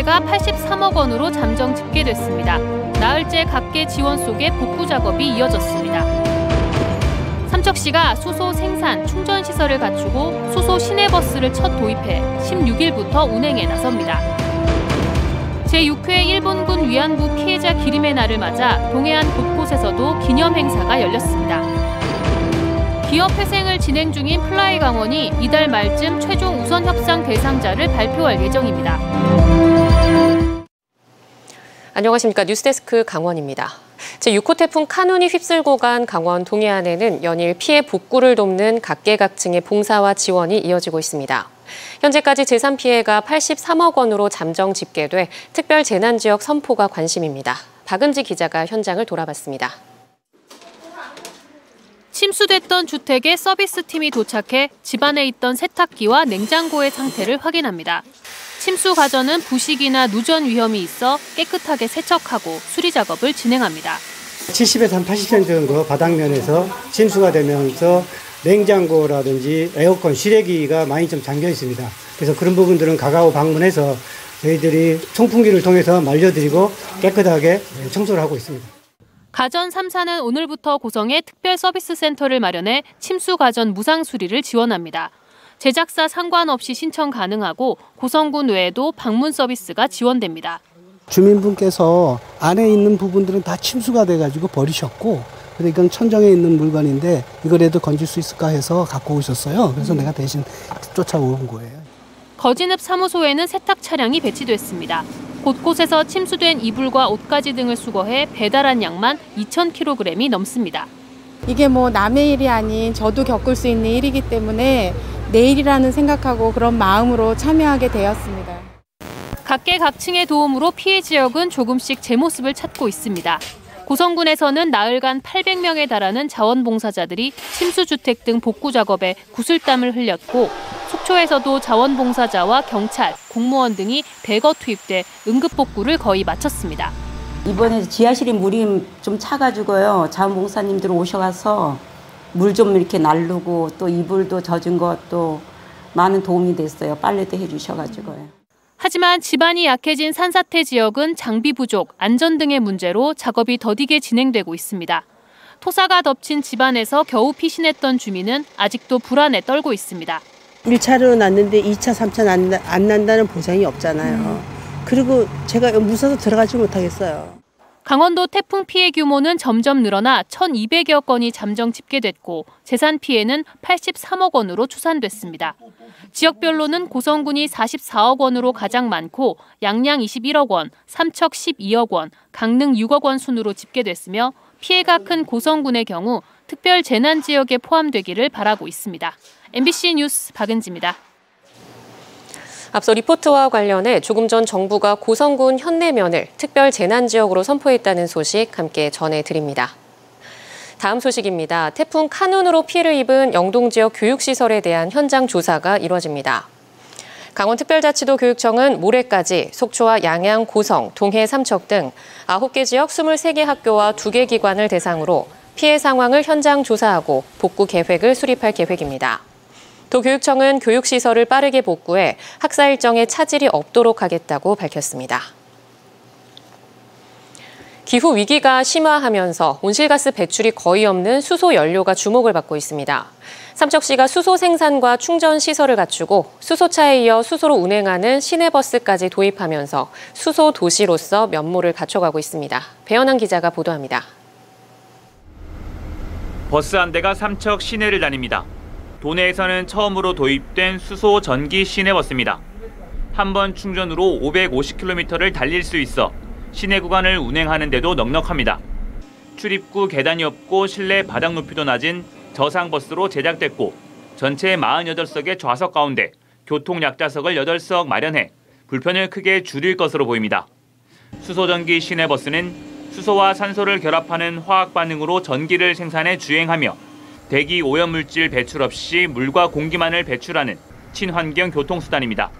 투자가 83억 원으로 잠정 집계됐습니다. 나흘째 각계 지원 속에 복구 작업이 이어졌습니다. 삼척시가 수소 생산, 충전 시설을 갖추고 수소 시내버스를 첫 도입해 16일부터 운행에 나섭니다. 제6회 일본군 위안부 피해자 기림의 날을 맞아 동해안 곳곳에서도 기념 행사가 열렸습니다. 기업 회생을 진행 중인 플라이강원이 이달 말쯤 최종 우선 협상 대상자를 발표할 예정입니다. 안녕하십니까. 뉴스데스크 강원입니다. 제6호 태풍 카눈이 휩쓸고 간 강원 동해안에는 연일 피해 복구를 돕는 각계각층의 봉사와 지원이 이어지고 있습니다. 현재까지 재산 피해가 83억 원으로 잠정 집계돼 특별 재난지역 선포가 관심입니다. 박은지 기자가 현장을 돌아봤습니다. 침수됐던 주택에 서비스팀이 도착해 집안에 있던 세탁기와 냉장고의 상태를 확인합니다. 침수 과정은 부식이나 누전 위험이 있어 깨끗하게 세척하고 수리 작업을 진행합니다. 70에서 한 80cm 정도 바닥면에서 침수가 되면서 냉장고라든지 에어컨, 실외기가 많이 좀 잠겨 있습니다. 그래서 그런 부분들은 가가오 방문해서 저희들이 송풍기를 통해서 말려드리고 깨끗하게 청소를 하고 있습니다. 가전 3사는 오늘부터 고성에 특별 서비스 센터를 마련해 침수 가전 무상 수리를 지원합니다. 제작사 상관없이 신청 가능하고 고성군 외에도 방문 서비스가 지원됩니다. 주민분께서 안에 있는 부분들은 다 침수가 돼가지고 버리셨고, 그러니까 천정에 있는 물건인데 이거라도 건질 수 있을까 해서 갖고 오셨어요. 그래서 내가 대신 쫓아온 거예요. 거진읍 사무소에는 세탁 차량이 배치됐습니다. 곳곳에서 침수된 이불과 옷가지 등을 수거해 배달한 양만 2,000kg이 넘습니다. 이게 뭐 남의 일이 아닌 저도 겪을 수 있는 일이기 때문에 내 일이라는 생각하고 그런 마음으로 참여하게 되었습니다. 각계각층의 도움으로 피해 지역은 조금씩 제 모습을 찾고 있습니다. 고성군에서는 나흘간 800명에 달하는 자원봉사자들이 침수주택 등 복구 작업에 구슬땀을 흘렸고, 속초에서도 자원봉사자와 경찰, 공무원 등이 대거 투입돼 응급복구를 거의 마쳤습니다. 이번에 지하실에 물이 좀 차가지고요. 자원봉사님들 오셔서 물 좀 이렇게 날르고 또 이불도 젖은 것도 많은 도움이 됐어요. 빨래도 해주셔가지고요. 하지만 지반이 약해진 산사태 지역은 장비 부족, 안전 등의 문제로 작업이 더디게 진행되고 있습니다. 토사가 덮친 집안에서 겨우 피신했던 주민은 아직도 불안에 떨고 있습니다. 1차로 났는데 2차, 3차 안 난다는 보장이 없잖아요. 그리고 제가 무서워서 들어가지 못하겠어요. 강원도 태풍 피해 규모는 점점 늘어나 1,200여 건이 잠정 집계됐고 재산 피해는 83억 원으로 추산됐습니다. 지역별로는 고성군이 44억 원으로 가장 많고 양양 21억 원, 삼척 12억 원, 강릉 6억 원 순으로 집계됐으며 피해가 큰 고성군의 경우 특별 재난 지역에 포함되기를 바라고 있습니다. MBC 뉴스 박은지입니다. 앞서 리포트와 관련해 조금 전 정부가 고성군 현내면을 특별 재난지역으로 선포했다는 소식 함께 전해드립니다. 다음 소식입니다. 태풍 카눈으로 피해를 입은 영동 지역 교육시설에 대한 현장 조사가 이루어집니다. 강원특별자치도 교육청은 모레까지 속초와 양양, 고성, 동해, 삼척 등 9개 지역 23개 학교와 2개 기관을 대상으로 피해 상황을 현장 조사하고 복구 계획을 수립할 계획입니다. 도교육청은 교육시설을 빠르게 복구해 학사 일정에 차질이 없도록 하겠다고 밝혔습니다. 기후 위기가 심화하면서 온실가스 배출이 거의 없는 수소 연료가 주목을 받고 있습니다. 삼척시가 수소 생산과 충전 시설을 갖추고 수소차에 이어 수소로 운행하는 시내버스까지 도입하면서 수소 도시로서 면모를 갖춰가고 있습니다. 배현환 기자가 보도합니다. 버스 한 대가 삼척 시내를 다닙니다. 도내에서는 처음으로 도입된 수소 전기 시내버스입니다. 한 번 충전으로 550km를 달릴 수 있어 시내 구간을 운행하는 데도 넉넉합니다. 출입구 계단이 없고 실내 바닥 높이도 낮은 저상버스로 제작됐고 전체 48석의 좌석 가운데 교통약자석을 8석 마련해 불편을 크게 줄일 것으로 보입니다. 수소전기 시내버스는 수소와 산소를 결합하는 화학 반응으로 전기를 생산해 주행하며 대기 오염물질 배출 없이 물과 공기만을 배출하는 친환경 교통수단입니다.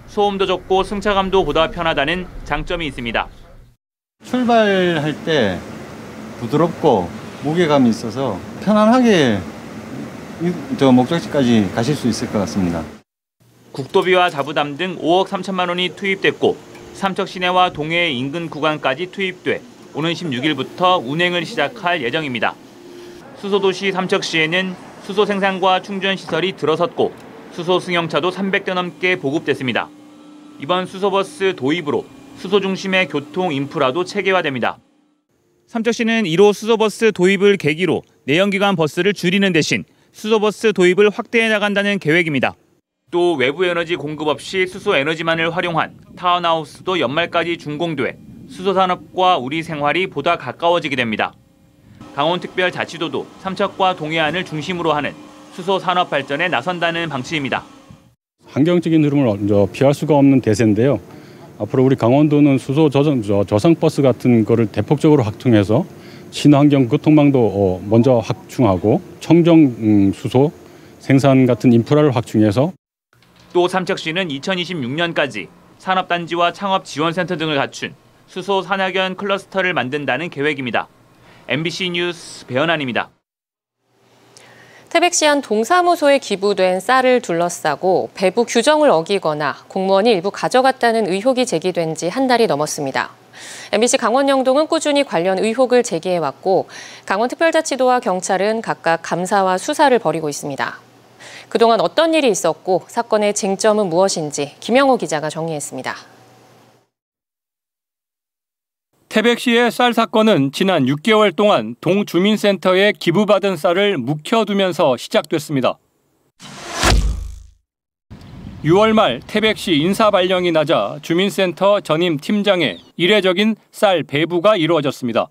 소음도 적고 승차감도 보다 편하다는 장점이 있습니다. 출발할 때 부드럽고 무게감이 있어서 편안하게 목적지까지 가실 수 있을 것 같습니다. 국도비와 자부담 등 5억 3천만 원이 투입됐고 삼척 시내와 동해 인근 구간까지 투입돼 오는 16일부터 운행을 시작할 예정입니다. 수소도시 삼척시에는 수소 생산과 충전 시설이 들어섰고 수소 승용차도 300대 넘게 보급됐습니다. 이번 수소버스 도입으로 수소 중심의 교통 인프라도 체계화됩니다. 삼척시는 1호 수소버스 도입을 계기로 내연기관 버스를 줄이는 대신 수소버스 도입을 확대해 나간다는 계획입니다. 또 외부 에너지 공급 없이 수소 에너지만을 활용한 타운하우스도 연말까지 준공돼 수소산업과 우리 생활이 보다 가까워지게 됩니다. 강원특별자치도도 삼척과 동해안을 중심으로 하는 수소산업 발전에 나선다는 방침입니다. 환경적인 흐름을 피할 수가 없는 대세인데요. 앞으로 우리 강원도는 수소 저상버스 같은 거를 대폭적으로 확충해서 친환경 교통망도 먼저 확충하고 청정 수소 생산 같은 인프라를 확충해서 또 삼척시는 2026년까지 산업단지와 창업지원센터 등을 갖춘 수소 산학연 클러스터를 만든다는 계획입니다. MBC 뉴스 배현환입니다. 태백시 한 동사무소에 기부된 쌀을 둘러싸고 배부 규정을 어기거나 공무원이 일부 가져갔다는 의혹이 제기된 지 한 달이 넘었습니다. MBC 강원 영동은 꾸준히 관련 의혹을 제기해왔고 강원특별자치도와 경찰은 각각 감사와 수사를 벌이고 있습니다. 그동안 어떤 일이 있었고 사건의 쟁점은 무엇인지 김영호 기자가 정리했습니다. 태백시의 쌀 사건은 지난 6개월 동안 동주민센터에 기부받은 쌀을 묵혀두면서 시작됐습니다. 6월 말 태백시 인사 발령이 나자 주민센터 전임 팀장의 이례적인 쌀 배부가 이루어졌습니다.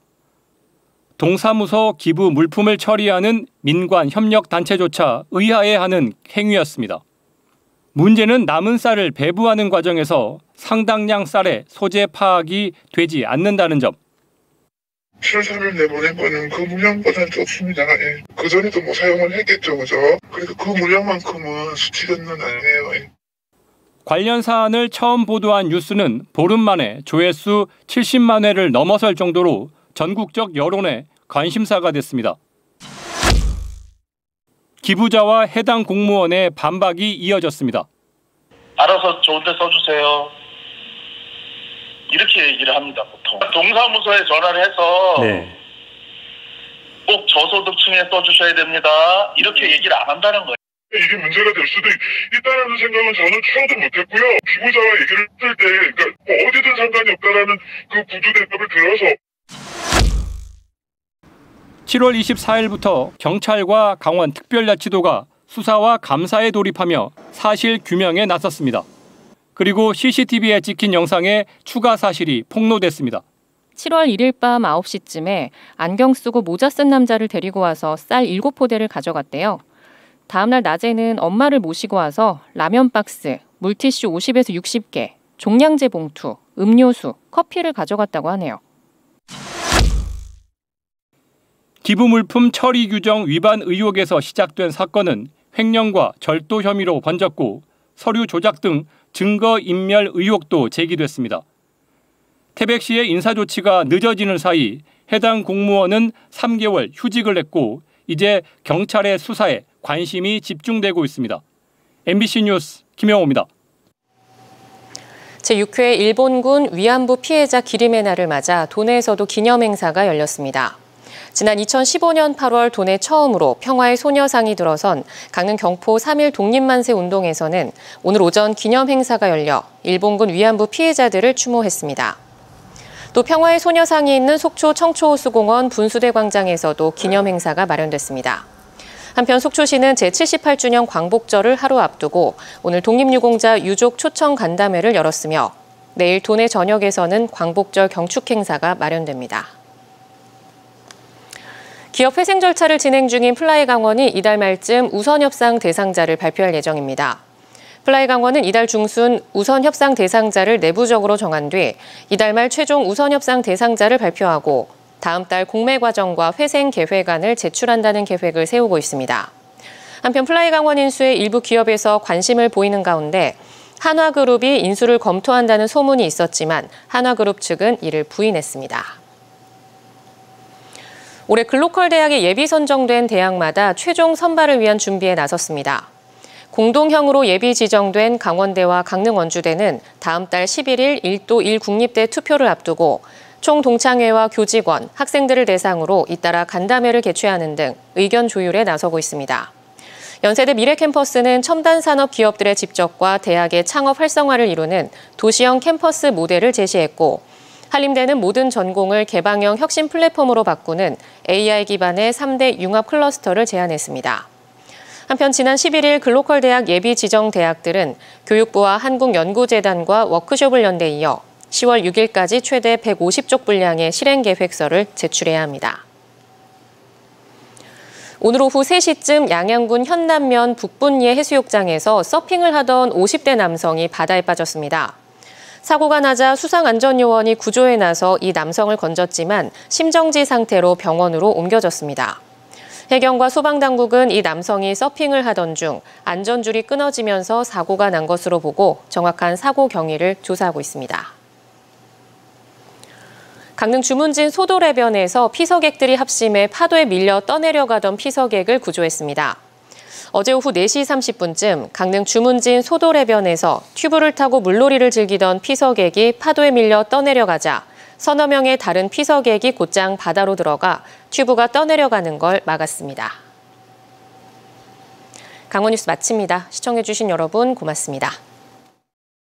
동사무소 기부 물품을 처리하는 민관 협력 단체조차 의아해하는 행위였습니다. 문제는 남은 쌀을 배부하는 과정에서 상당량 쌀의 소재 파악이 되지 않는다는 점. 출사를 내보낸 거는 그 물량보다는 적습니다. 예. 그전에도 뭐 사용을 했겠죠, 그죠? 그래도 그 물량만큼은 수치료는 아니에요. 예. 관련 사안을 처음 보도한 뉴스는 보름 만에 조회수 70만 회를 넘어설 정도로 전국적 여론의 관심사가 됐습니다. 기부자와 해당 공무원의 반박이 이어졌습니다. 알아서 좋은 데 써주세요. 이렇게 얘기를 합니다, 보통. 동사무소에 전화를 해서 꼭 저소득층에 써주셔야 됩니다. 이렇게 얘기를 안 한다는 거예요. 이게 문제가 될 수도 있다는 생각은 저는 처음도 못했고요. 기부자와 얘기를 했을 때 그러니까 뭐 어디든 상관이 없다라는 그 구조대법을 들어서 7월 24일부터 경찰과 강원특별자치도가 수사와 감사에 돌입하며 사실 규명에 나섰습니다. 그리고 CCTV에 찍힌 영상에 추가 사실이 폭로됐습니다. 7월 1일 밤 9시쯤에 안경 쓰고 모자 쓴 남자를 데리고 와서 쌀 7포대를 가져갔대요. 다음 날 낮에는 엄마를 모시고 와서 라면 박스, 물티슈 50에서 60개, 종량제 봉투, 음료수, 커피를 가져갔다고 하네요. 기부물품 처리 규정 위반 의혹에서 시작된 사건은 횡령과 절도 혐의로 번졌고 서류 조작 등 증거 인멸 의혹도 제기됐습니다. 태백시의 인사조치가 늦어지는 사이 해당 공무원은 3개월 휴직을 했고 이제 경찰의 수사에 관심이 집중되고 있습니다. MBC 뉴스 김영호입니다. 제6회 일본군 위안부 피해자 기림의 날을 맞아 도내에서도 기념행사가 열렸습니다. 지난 2015년 8월 도내 처음으로 평화의 소녀상이 들어선 강릉 경포 3.1 독립만세 운동에서는 오늘 오전 기념행사가 열려 일본군 위안부 피해자들을 추모했습니다. 또 평화의 소녀상이 있는 속초 청초호수공원 분수대 광장에서도 기념행사가 마련됐습니다. 한편 속초시는 제78주년 광복절을 하루 앞두고 오늘 독립유공자 유족 초청 간담회를 열었으며 내일 도내 전역에서는 광복절 경축행사가 마련됩니다. 기업 회생 절차를 진행 중인 플라이강원이 이달 말쯤 우선협상 대상자를 발표할 예정입니다. 플라이강원은 이달 중순 우선협상 대상자를 내부적으로 정한 뒤 이달 말 최종 우선협상 대상자를 발표하고 다음 달 공매 과정과 회생 계획안을 제출한다는 계획을 세우고 있습니다. 한편 플라이강원 인수에 일부 기업에서 관심을 보이는 가운데 한화그룹이 인수를 검토한다는 소문이 있었지만 한화그룹 측은 이를 부인했습니다. 올해 글로컬 대학에 예비 선정된 대학마다 최종 선발을 위한 준비에 나섰습니다. 공동형으로 예비 지정된 강원대와 강릉 원주대는 다음 달 11일 1도 1국립대 투표를 앞두고 총동창회와 교직원, 학생들을 대상으로 잇따라 간담회를 개최하는 등 의견 조율에 나서고 있습니다. 연세대 미래캠퍼스는 첨단 산업 기업들의 집적과 대학의 창업 활성화를 이루는 도시형 캠퍼스 모델을 제시했고, 한림대는 모든 전공을 개방형 혁신 플랫폼으로 바꾸는 AI 기반의 3대 융합 클러스터를 제안했습니다. 한편 지난 11일 글로컬 대학 예비 지정 대학들은 교육부와 한국연구재단과 워크숍을 연대 이어 10월 6일까지 최대 150쪽 분량의 실행 계획서를 제출해야 합니다. 오늘 오후 3시쯤 양양군 현남면 북분리의 해수욕장에서 서핑을 하던 50대 남성이 바다에 빠졌습니다. 사고가 나자 수상안전요원이 구조에 나서 이 남성을 건졌지만 심정지 상태로 병원으로 옮겨졌습니다. 해경과 소방당국은 이 남성이 서핑을 하던 중 안전줄이 끊어지면서 사고가 난 것으로 보고 정확한 사고 경위를 조사하고 있습니다. 강릉 주문진 소도래변에서 피서객들이 합심해 파도에 밀려 떠내려가던 피서객을 구조했습니다. 어제 오후 4시 30분쯤 강릉 주문진 소도래변에서 튜브를 타고 물놀이를 즐기던 피서객이 파도에 밀려 떠내려가자 서너 명의 다른 피서객이 곧장 바다로 들어가 튜브가 떠내려가는 걸 막았습니다. 강원뉴스 마칩니다. 시청해주신 여러분 고맙습니다.